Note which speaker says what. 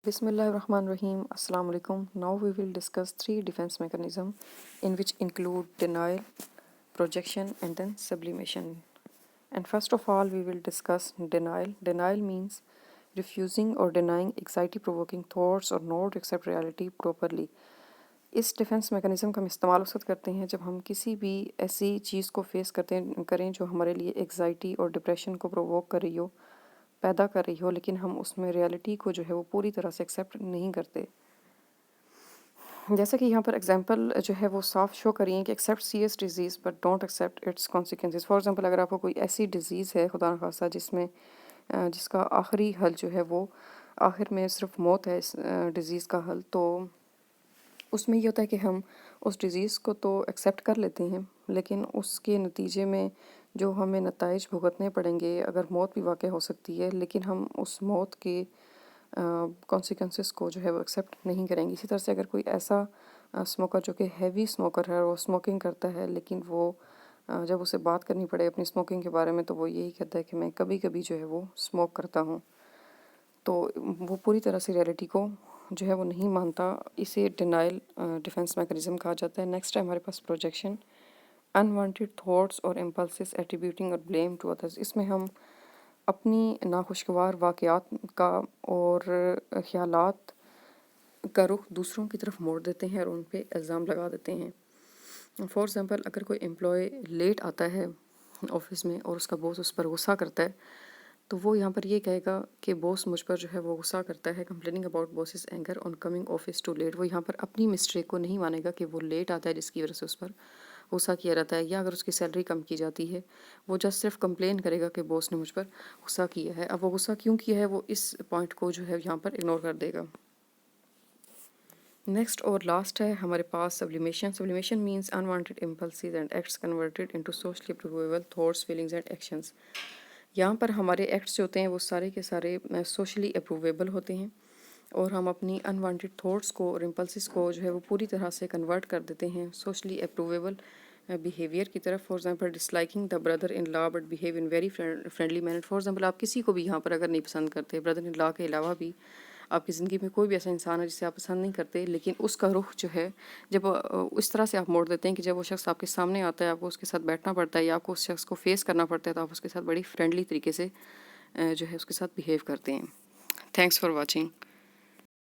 Speaker 1: Bismillahirrahmanirrahim. Assalamu alaikum. Now we will discuss three defense mechanisms in which include denial, projection, and then sublimation. And first of all, we will discuss denial. Denial means refusing or denying anxiety-provoking thoughts or not to accept reality properly. اس defence mechanism کا ہم استعمال اس وقت کرتے ہیں جب ہم کسی بھی ایسی چیز کو فیس کریں جو ہمارے لیے ایگزائٹی اور ڈپریشن کو پرووک کر رہی ہو، پیدا کر رہی ہو، لیکن ہم اس میں ریالٹی کو جو ہے وہ پوری طرح سے ایکسیپٹ نہیں کرتے. جیسا کہ یہاں پر ایگزامپل جو ہے وہ صاف شو کر رہی ہیں کہ accept serious disease but don't accept its consequences. For example اگر آپ کو کوئی ایسی ڈیزیز ہے خدا نخواستہ جس کا آخری حل جو ہے وہ آخر میں صرف موت ہے اس ڈیزیز کا حل، تو اس میں یہ ہوتا ہے کہ ہم اس ڈیزیز کو تو ایکسیپٹ کر لیتے ہیں، لیکن اس کے نتیجے میں جو ہمیں نتائج بھگتنے پڑیں گے، اگر موت بھی واقع ہو سکتی ہے، لیکن ہم اس موت کے کانسیکوینسز کو جو ہے وہ ایکسیپٹ نہیں کریں گے. اسی طرح سے اگر کوئی ایسا اسموکر جو کہ ہیوی اسموکر ہے، وہ اسموکنگ کرتا ہے، لیکن وہ جب اسے بات کرنی پڑے اپنی اسموکنگ کے بارے میں تو وہ یہی کہتا ہے کہ میں کبھی کبھی جو ہے وہ اسموک کرتا ہوں، تو وہ پوری طرح سے ریالٹی کو جو ہے وہ نہیں مانتا. اسے ڈینائل ڈیفنس میکانزم کہا جاتا ہے. نیکسٹ ہے ہمارے پاس پروجیکشن. انوانٹیڈ تھاٹس اور امپلسز ایٹریبیوٹنگ اور بلیم ٹو ادرز. اس میں ہم اپنی ناخوشگوار واقعات کا اور خیالات کا رخ دوسروں کی طرف موڑ دیتے ہیں اور ان پہ الزام لگا دیتے ہیں. فار ایگزامپل اگر کوئی امپلائی لیٹ آتا ہے آفس میں اور اس کا باس اس پر غصہ کرتا ہے، تو وہ یہاں پر یہ کہے گا کہ باس مجھ پر جو ہے وہ غصہ کرتا ہے. Complaining about bosses anger on coming office too late. وہ یہاں پر اپنی مسٹیک کو نہیں مانے گا کہ وہ لیٹ آتا ہے جس کی وجہ سے اس پر غصہ کیا جاتا ہے، یا اگر اس کی سیلری کم کی جاتی ہے وہ جسٹ صرف کمپلین کرے گا کہ باس نے مجھ پر غصہ کیا ہے. اب وہ غصہ کیوں کیا ہے وہ اس پوائنٹ کو جو ہے یہاں پر اگنور کر دے گا. نیکسٹ اور لاسٹ ہے ہمارے پاس sublimation. Sublimation means unwanted impulses and acts converted into socially approvable thoughts feelings and actions. یہاں پر ہمارے ایکٹس جو ہوتے ہیں وہ سارے کے سارے سوشلی اپروویبل ہوتے ہیں، اور ہم اپنی انوانٹیڈ تھاٹس کو اور امپلسز کو جو ہے وہ پوری طرح سے کنورٹ کر دیتے ہیں سوشلی اپروویبل بیہیویئر کی طرف. For example disliking the brother in law but behave in very friendly manner. For example آپ کسی کو بھی یہاں پر اگر نہیں پسند کرتے، بردر ان لا کے علاوہ بھی آپ کی زندگی میں کوئی بھی ایسا انسان ہے جسے آپ پسند نہیں کرتے، لیکن اس کا رخ جو ہے جب اس طرح سے آپ موڑ دیتے ہیں کہ جب وہ شخص آپ کے سامنے آتا ہے آپ کو اس کے ساتھ بیٹھنا پڑتا ہے یا آپ کو اس شخص کو فیس کرنا پڑتا ہے، تو آپ اس کے ساتھ بڑی فرینڈلی طریقے سے جو ہے اس کے ساتھ بیہیو کرتے ہیں. Thanks for watching.